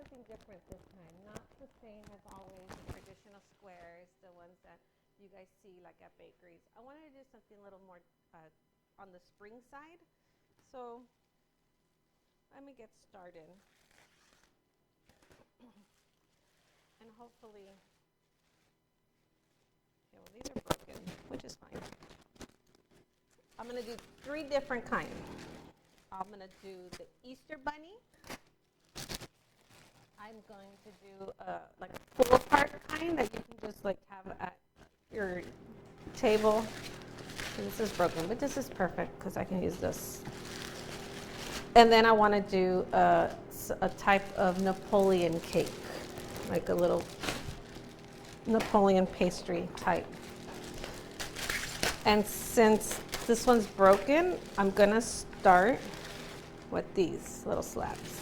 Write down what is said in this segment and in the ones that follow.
something different this time. Not the same as always, the traditional squares, the ones that you guys see like at bakeries. I wanted to do something a little more on the spring side. So let me get started. And hopefully, okay, well, these are broken, which is fine. I'm going to do 3 different kinds. I'm going to do the Easter bunny. I'm going to do like a pull apart kind that you can just like have at your table. This is broken, but this is perfect because I can use this. And then I want to do a type of Napoleon cake, like a little Napoleon pastry type. And since this one's broken, I'm going to start with these little slabs.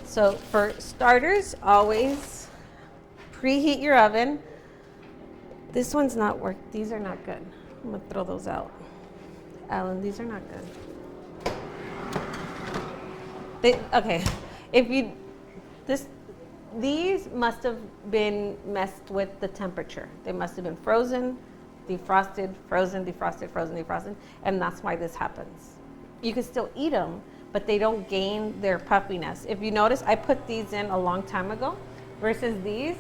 So for starters, always preheat your oven. This one's not working. These are not good. I'm gonna throw those out. Alan, these are not good. Okay, these must have been messed with the temperature. They must have been frozen, defrosted, frozen, defrosted, frozen, defrosted, and that's why this happens. You can still eat them, but they don't gain their puffiness. If you notice, I put these in a long time ago versus these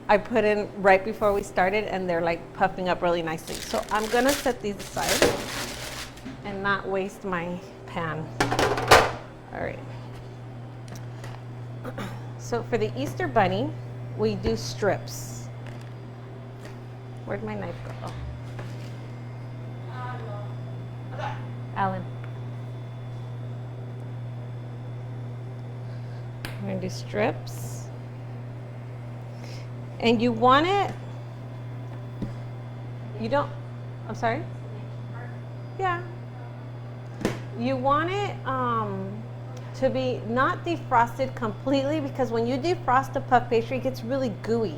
I put in right before we started, and they're like puffing up really nicely. So I'm gonna set these aside and not waste my pan. All right. So for the Easter bunny, we do strips. Where'd my knife go? Oh. Alan. We're gonna do strips. And you want it, I'm sorry? Yeah. You want it to be not defrosted completely, because when you defrost a puff pastry, it gets really gooey.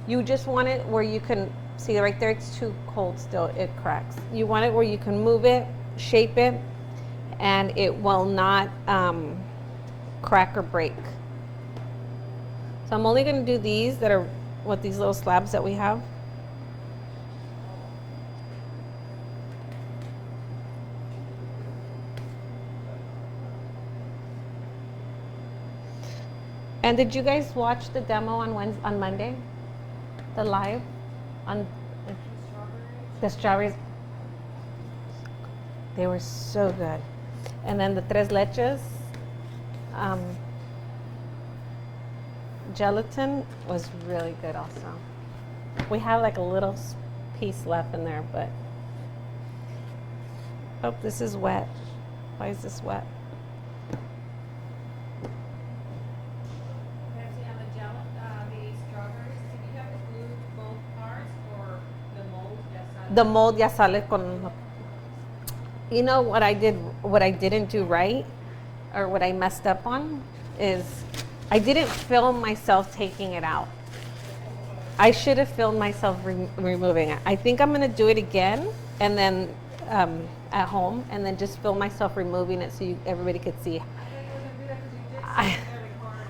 You just want it where you can, see right there, it's too cold still, it cracks. You want it where you can move it, shape it, and it will not crack or break. So I'm only going to do these that are with these little slabs that we have. And did you guys watch the demo on Monday? The live on the strawberries? They were so good. And then the tres leches. Gelatin was really good also. We have like a little piece left in there, but oh, this is wet. Why is this wet? Pepsy, on the strawberries, did you have to glue both parts or the mold? The mold ya sale con. You know what I did? What I didn't do right, or what I messed up on, is I didn't film myself taking it out. I should have filmed myself removing it. I think I'm going to do it again, and then at home, and then just film myself removing it so everybody could see.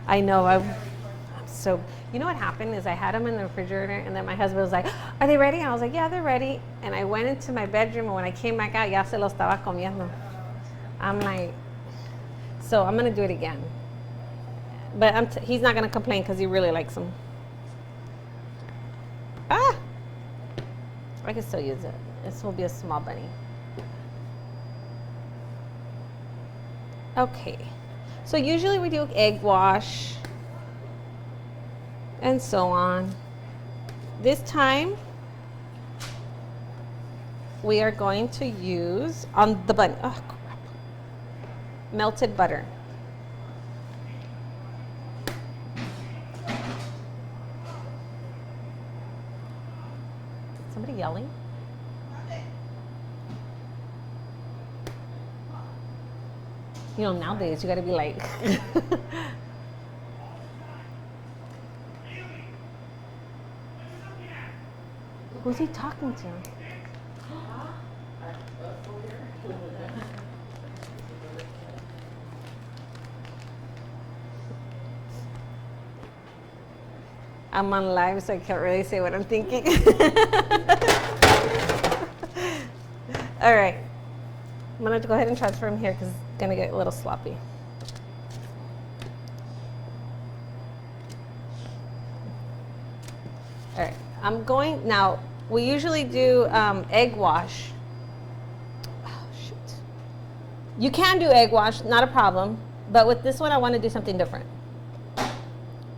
I know. I'm so. You know what happened is I had them in the refrigerator, and then my husband was like, "Are they ready?" And I was like, "Yeah, they're ready." And I went into my bedroom, and when I came back out, ya se lo estaba comiendo. I'm like, so I'm going to do it again. But he's not going to complain because he really likes them. Ah! I can still use it. This will be a small bunny. Okay. So usually we do egg wash and so on. This time we are going to use on the bunny, oh crap, melted butter. Somebody yelling? You know, nowadays you gotta be like. Who's he talking to? I'm on live, so I can't really say what I'm thinking. All right. I'm going to go ahead and transfer them here because it's going to get a little sloppy. All right. I'm going, now, we usually do egg wash. Oh, shoot. You can do egg wash, not a problem. But with this one, I want to do something different.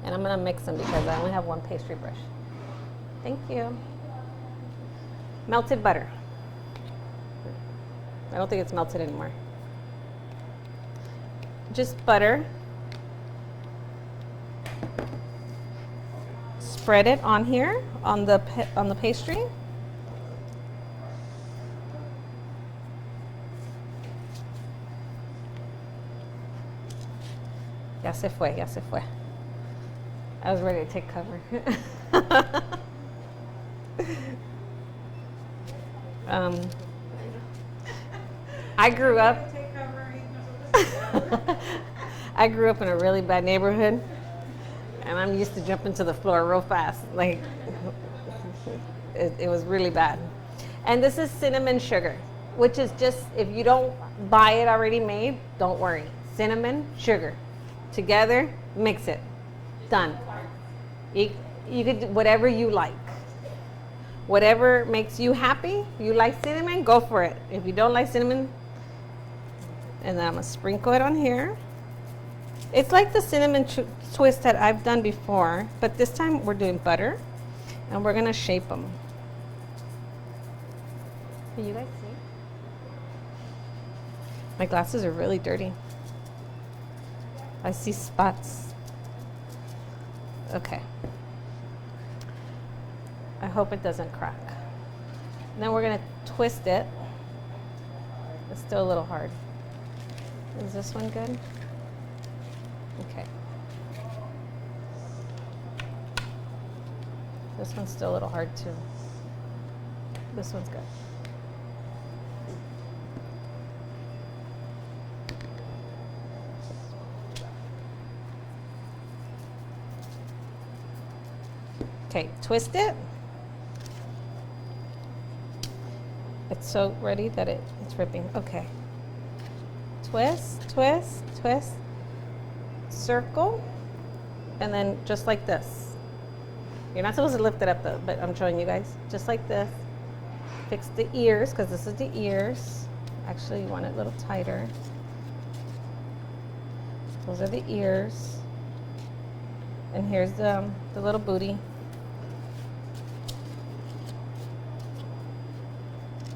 And I'm going to mix them because I only have one pastry brush. Thank you. Melted butter. I don't think it's melted anymore. Just butter. Spread it on here, on the pastry. Ya se fue, ya se fue. I was ready to take cover. I grew up. I grew up in a really bad neighborhood, and I'm used to jumping to the floor real fast. Like, it was really bad. And this is cinnamon sugar, which is just, if you don't buy it already made, don't worry. Cinnamon, sugar. Together, mix it. Done. You could do whatever you like. Whatever makes you happy. You like cinnamon, go for it. If you don't like cinnamon, and then I'm going to sprinkle it on here. It's like the cinnamon twist that I've done before, but this time we're doing butter, and we're going to shape them. Can you guys see? My glasses are really dirty. I see spots. Okay. I hope it doesn't crack. And then we're going to twist it. It's still a little hard. Is this one good? Okay. This one's still a little hard too. This one's good. Okay, twist it. It's so ready that it's ripping. Okay. Twist, twist, twist. Circle. And then just like this. You're not supposed to lift it up though, but I'm showing you guys. Just like this. Fix the ears, because this is the ears. Actually, you want it a little tighter. Those are the ears. And here's the little booty.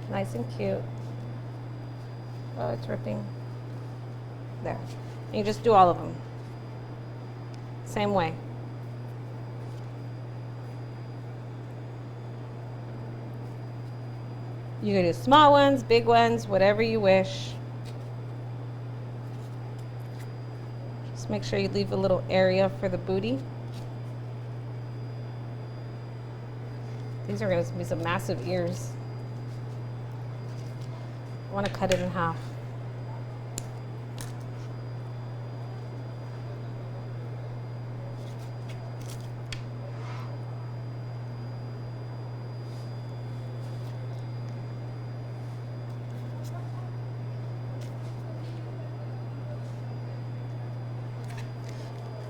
Nice and cute. Oh, it's ripping. There. And you just do all of them. Same way. You can do small ones, big ones, whatever you wish. Just make sure you leave a little area for the booty. These are going to be some massive ears. I want to cut it in half.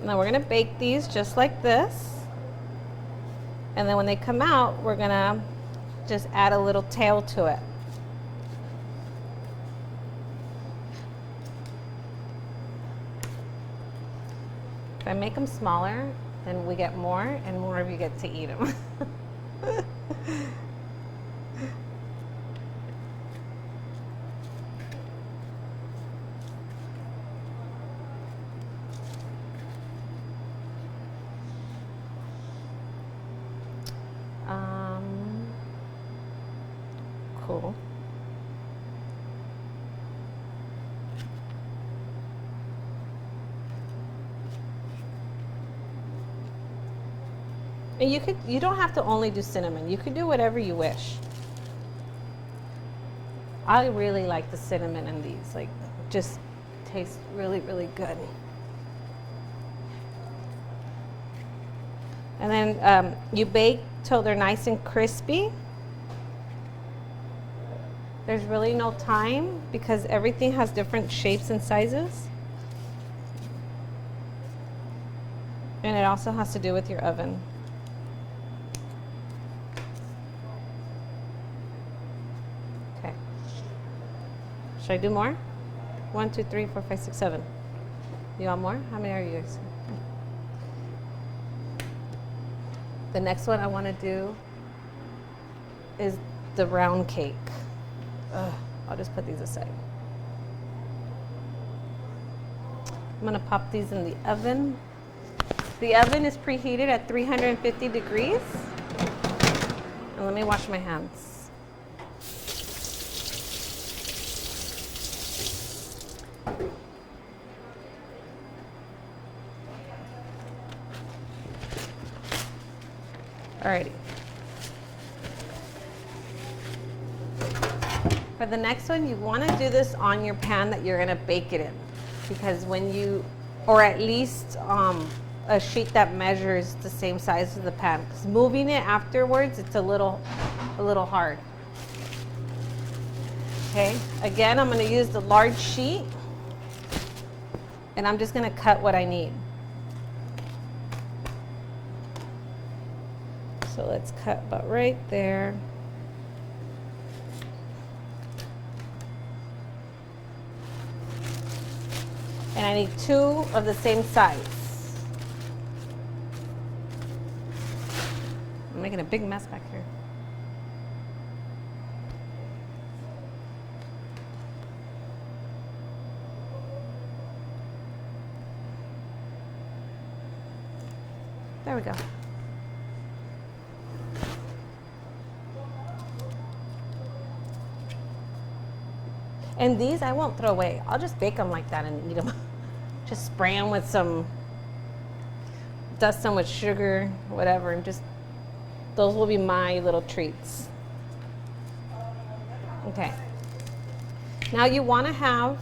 Now we're going to bake these just like this. And then when they come out, we're going to just add a little tail to it. If I make them smaller, then we get more, and more of you get to eat them. Cool. And you don't have to only do cinnamon. You could do whatever you wish. I really like the cinnamon in these. Like, just tastes really, really good. And then you bake till they're nice and crispy. There's really no time because everything has different shapes and sizes. And it also has to do with your oven. Okay. Should I do more? 1, 2, 3, 4, 5, 6, 7. You want more? How many are you guys? The next one I want to do is the round cake. Ugh, I'll just put these aside. I'm gonna pop these in the oven. The oven is preheated at 350 degrees. And let me wash my hands. Alrighty. For the next one, you want to do this on your pan that you're going to bake it in, because when you, or at least a sheet that measures the same size as the pan, because moving it afterwards, it's a little hard. Okay, again, I'm going to use the large sheet, and I'm just going to cut what I need. So let's cut about right there. And I need 2 of the same size. I'm making a big mess back here. There we go. And these I won't throw away. I'll just bake them like that and eat them. Just spray them with some, dust them with sugar, whatever, and just, those will be my little treats. Okay. Now you want to have,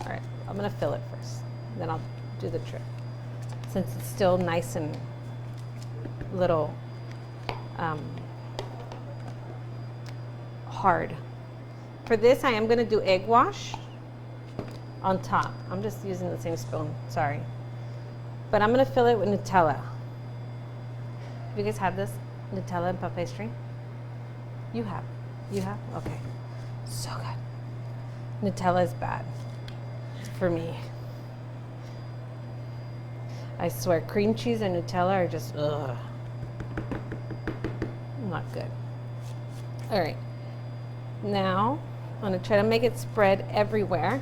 all right, I'm going to fill it first, then I'll do the trick. Since it's still nice and little hard. For this, I am going to do egg wash on top. I'm just using the same spoon, sorry. But I'm going to fill it with Nutella. Have you guys had this? Nutella and Puff Pastry? You have? You have? Okay. So good. Nutella is bad for me. I swear, cream cheese and Nutella are just, ugh. Not good. All right. Now, I'm going to try to make it spread everywhere.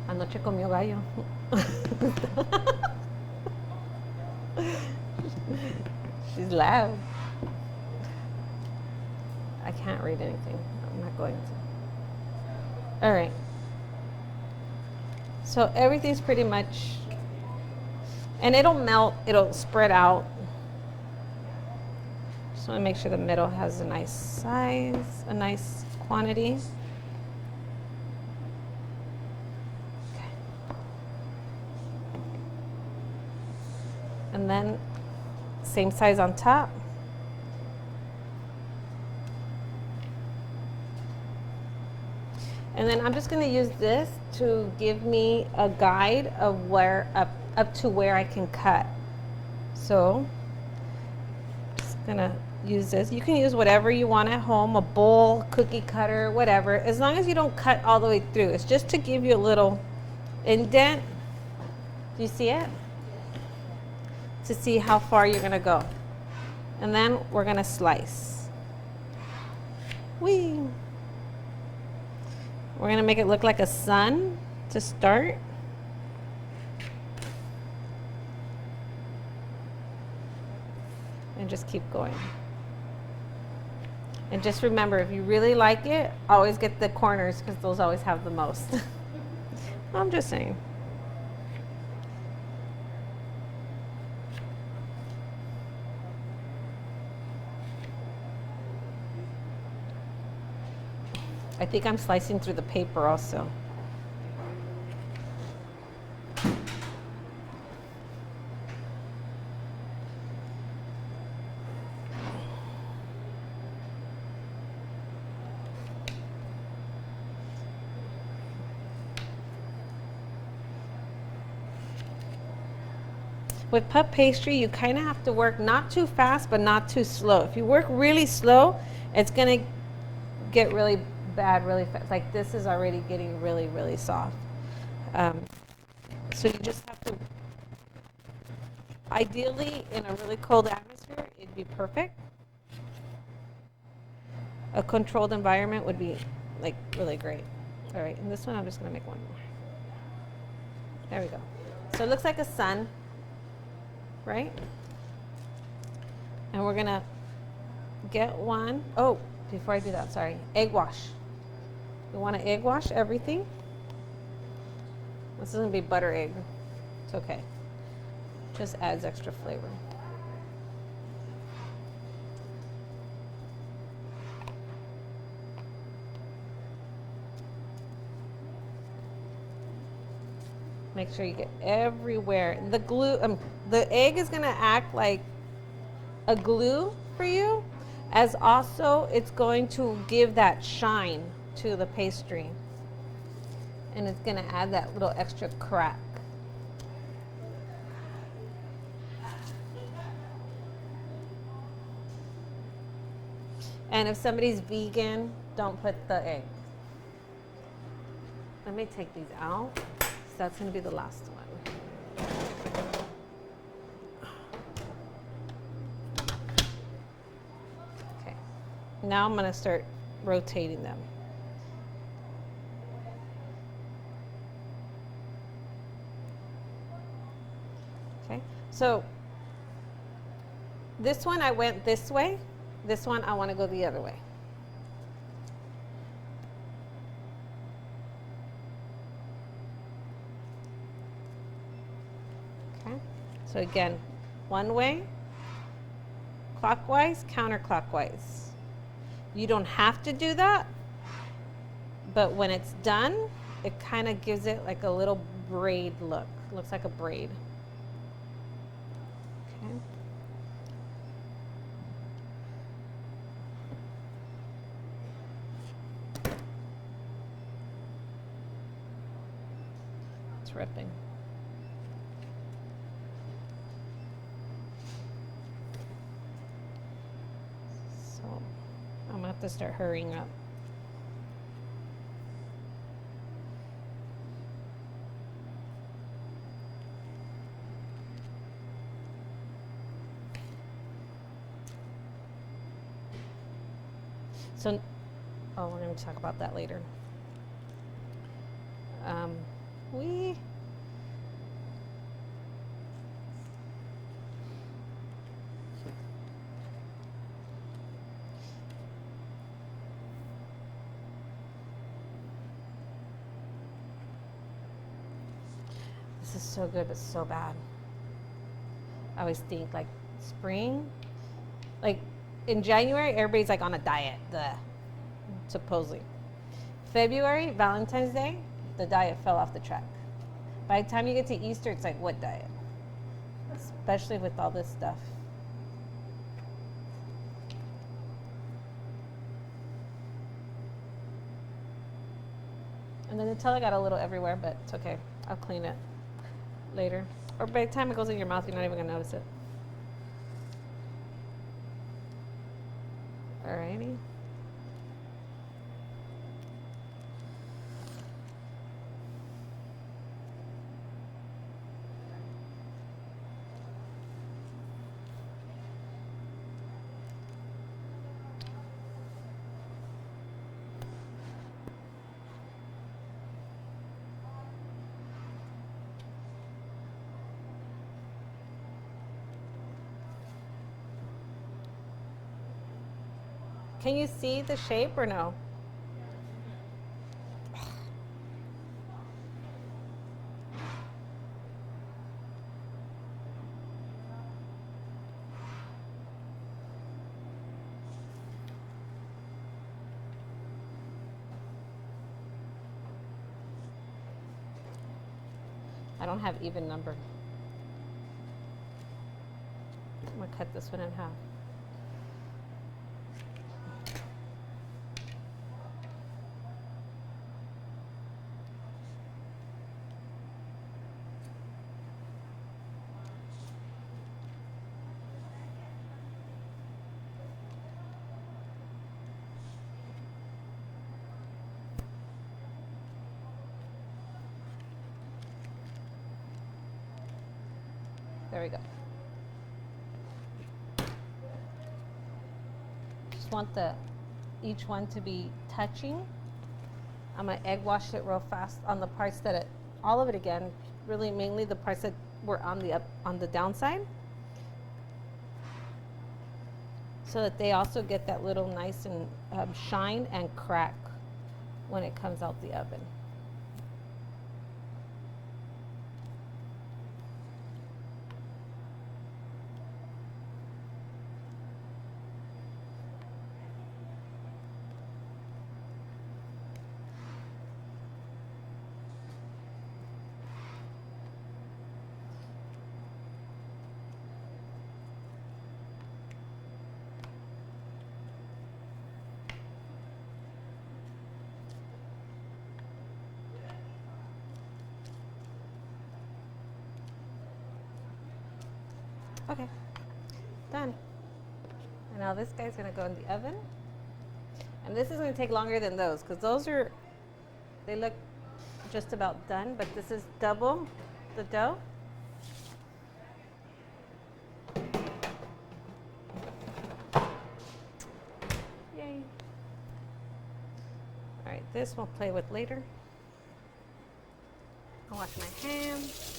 Anoche comió gallo. She's loud. I can't read anything. I'm not going to. All right. So everything's pretty much, and it'll melt, it'll spread out. Just want to make sure the middle has a nice size, a nice quantity. Okay. And then same size on top. And then I'm just going to use this to give me a guide of where, up to where I can cut. So, just going to use this. You can use whatever you want at home, a bowl, cookie cutter, whatever, as long as you don't cut all the way through. It's just to give you a little indent. Do you see it? To see how far you're going to go. And then we're going to slice. Whee! We're going to make it look like a sun to start. And just keep going. And just remember, if you really like it, always get the corners because those always have the most. I'm just saying. I think I'm slicing through the paper also. With puff pastry, you kind of have to work not too fast, but not too slow. If you work really slow, it's going to get really bad really fast. Like this is already getting really, really soft. So you just have to, ideally in a really cold atmosphere, it'd be perfect. A controlled environment would be like really great. All right, and this one I'm just going to make one more. There we go. So it looks like a sun. Right? And we're gonna get one. Oh, before I do that, sorry. Egg wash. You want to egg wash everything. This is gonna be butter egg. It's okay. Just adds extra flavor. Make sure you get everywhere. The glue, the egg is gonna act like a glue for you, as also it's going to give that shine to the pastry. And it's gonna add that little extra crack. And if somebody's vegan, don't put the egg. Let me take these out. So that's going to be the last one. Okay. Now I'm going to start rotating them. Okay. So this one I went this way. This one I want to go the other way. So again, one way, clockwise, counterclockwise. You don't have to do that, but when it's done, it kind of gives it like a little braid look. It looks like a braid. Okay. It's ripping. I'm gonna have to start hurrying up. So, oh, we're gonna talk about that later. This is so good, but so bad. I always think like spring, like in January, everybody's like on a diet, supposedly. February, Valentine's Day, the diet fell off the track. By the time you get to Easter, it's like, what diet? Especially with all this stuff. And the Nutella got a little everywhere, but it's okay. I'll clean it later. Or by the time it goes in your mouth, you're not even gonna notice it. Alrighty. Can you see the shape or no? I don't have even number. I'm gonna cut this one in half. There we go. Just want each one to be touching. I'm gonna egg wash it real fast on the parts that all of it again, really mainly the parts that were on the downside, so that they also get that little nice and shine and crack when it comes out the oven. Okay, done. And now this guy's gonna go in the oven. And this is gonna take longer than those, because they look just about done, but this is double the dough. Yay. All right, this we'll play with later. I'll wash my hands.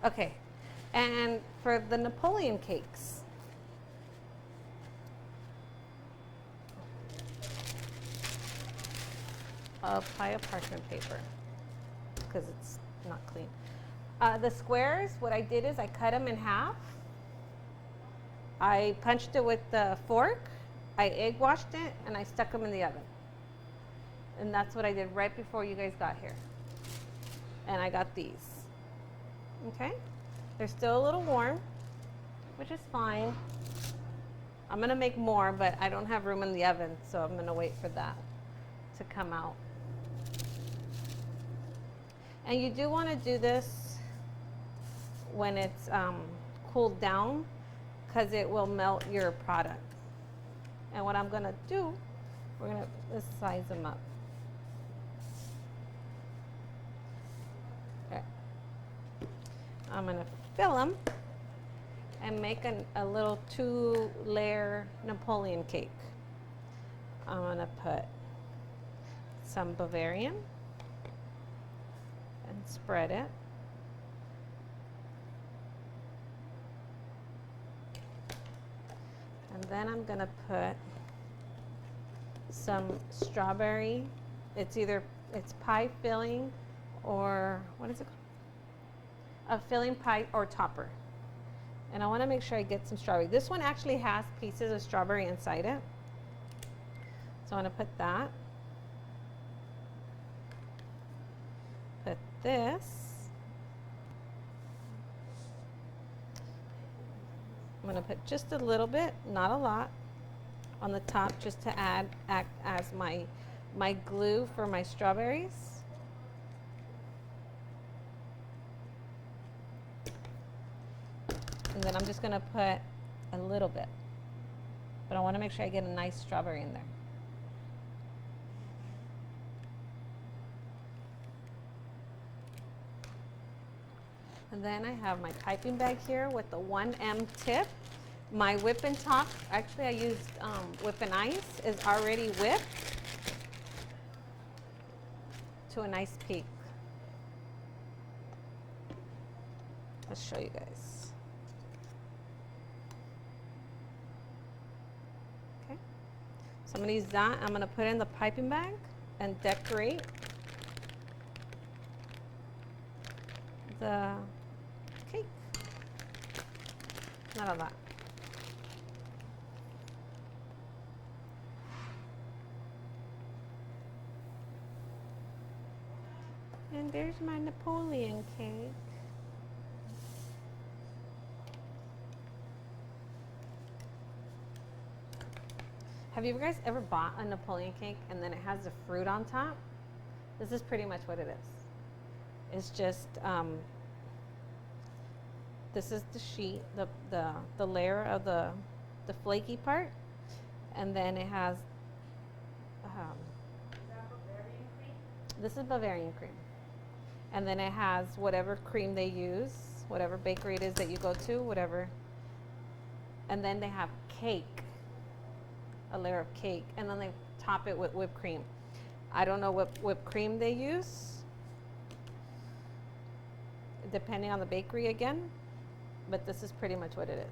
Okay, and for the Napoleon cakes, I'll apply a parchment paper because it's not clean. The squares, what I did is I cut them in half. I punched it with the fork, I egg washed it, and I stuck them in the oven. And that's what I did right before you guys got here. And I got these. Okay, they're still a little warm, which is fine. I'm gonna make more, but I don't have room in the oven, so I'm gonna wait for that to come out. And you do wanna do this when it's cooled down, because it will melt your product. And what I'm gonna do, let's size them up. Okay. I'm gonna fill them and make a little 2-layer Napoleon cake. I'm gonna put some Bavarian and spread it. And then I'm gonna put some strawberry. It's pie filling, or what is it called? A filling pie or topper. And I want to make sure I get some strawberry. This one actually has pieces of strawberry inside it. So I want to put that. Put this. I'm going to put just a little bit, not a lot, on the top, just to act as my glue for my strawberries. And then I'm just gonna put a little bit, but I wanna make sure I get a nice strawberry in there. And then I have my piping bag here with the 1M tip. My whipping top, actually I used whipping ice, is already whipped to a nice peak. Let's show you guys. Okay. So I'm going to use that. I'm going to put it in the piping bag and decorate the cake. Not a lot. And there's my Napoleon cake. Have you guys ever bought a Napoleon cake and then it has the fruit on top? This is pretty much what it is. It's just, this is the sheet, the layer of the flaky part. And then it has, Is that Bavarian cream? this is Bavarian cream. And then it has whatever cream they use, whatever bakery it is that you go to, whatever. And then they have cake, a layer of cake, and then they top it with whipped cream. I don't know what whipped cream they use, depending on the bakery again, but this is pretty much what it is.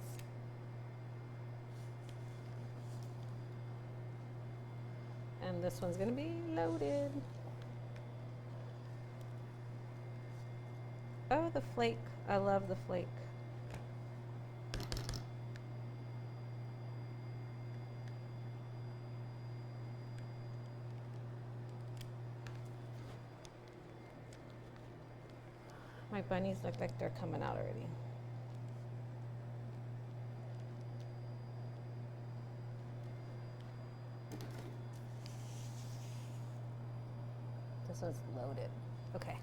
And this one's gonna be loaded. Oh, the flake. I love the flake. My bunnies look like they're coming out already. This one's loaded. Okay.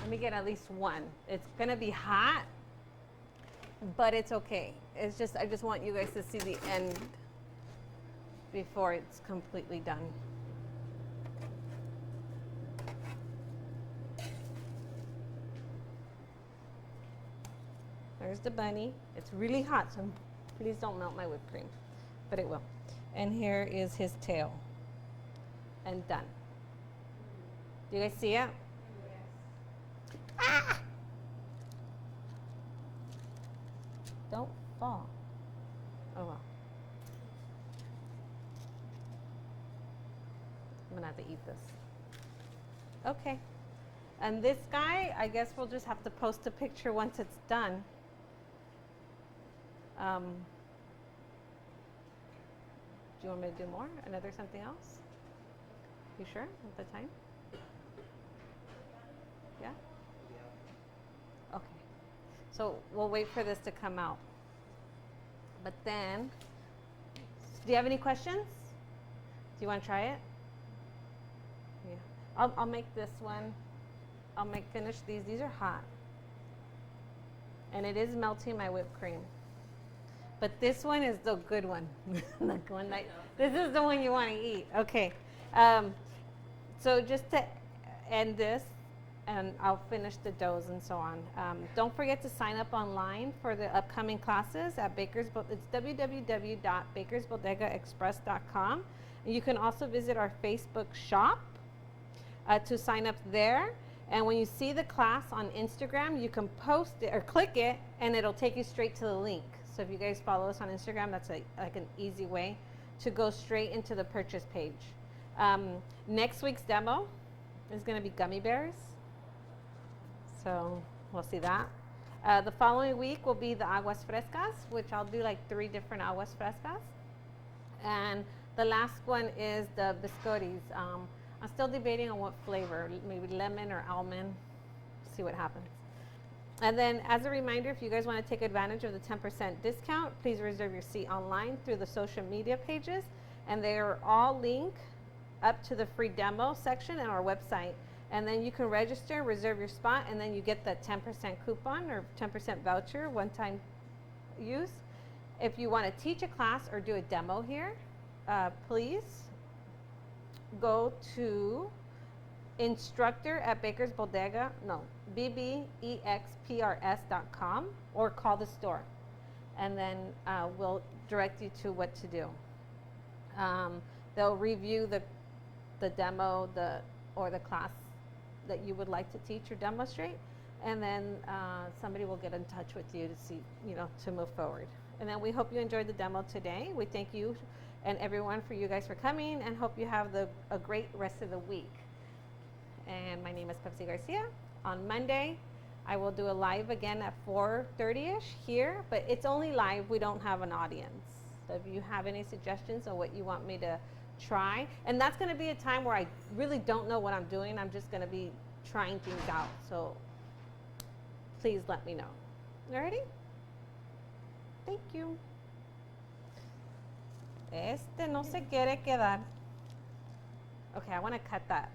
Let me get at least one. It's gonna be hot, but it's okay. It's just, I just want you guys to see the end before it's completely done. There's the bunny. It's really hot, so please don't melt my whipped cream, but it will. And here is his tail. And done. Do you guys see it? Ah! Don't fall. Oh well. I'm gonna have to eat this. Okay. And this guy, I guess we'll just have to post a picture once it's done. Do you want me to do more? Another something else? You sure at the time? Yeah? Okay. So we'll wait for this to come out. But then, do you have any questions? Do you want to try it? Yeah. I'll make this one. Finish these. These are hot. And it is melting my whipped cream. But this one is the good one. The one that, this is the one you want to eat. Okay. So just to end this, and I'll finish the doughs and so on. Don't forget to sign up online for the upcoming classes at Baker's. It's www.bakersbodegaexpress.com. You can also visit our Facebook shop to sign up there. And when you see the class on Instagram, you can post it or click it, and it'll take you straight to the link. So if you guys follow us on Instagram, that's like an easy way to go straight into the purchase page. Next week's demo is going to be gummy bears. So we'll see that. The following week will be the aguas frescas, which I'll do like 3 different aguas frescas. And the last one is the biscottis. I'm still debating on what flavor, maybe lemon or almond. See what happens. And then as a reminder, if you guys want to take advantage of the 10% discount, please reserve your seat online through the social media pages. And they are all linked up to the free demo section in our website. And then you can register, reserve your spot, and then you get that 10% coupon or 10% voucher, one-time use. If you want to teach a class or do a demo here, please go to instructor at bbexprs.com or call the store. and then we'll direct you to what to do. They'll review the demo or the class that you would like to teach or demonstrate, and then somebody will get in touch with you to see, to move forward. And then we hope you enjoyed the demo today. We thank you and everyone for you guys for coming, and hope you have a great rest of the week. And my name is Pepsy Garcia. On Monday, I will do a live again at 4:30ish here, but it's only live. We don't have an audience. So if you have any suggestions on what you want me to try, and that's going to be a time where I really don't know what I'm doing. I'm just going to be trying things out. So please let me know. Alrighty? Thank you. Este no se quiere quedar. Okay, I want to cut that.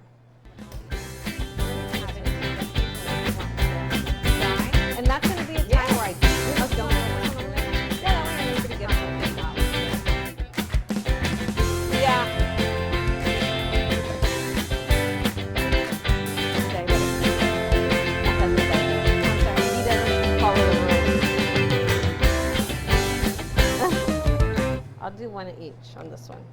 And that's going to be a time where I really don't know what I'm doing. Yeah, that way I'm able to get something out. Yeah. He doesn't follow the rules. I'll do one each on this one.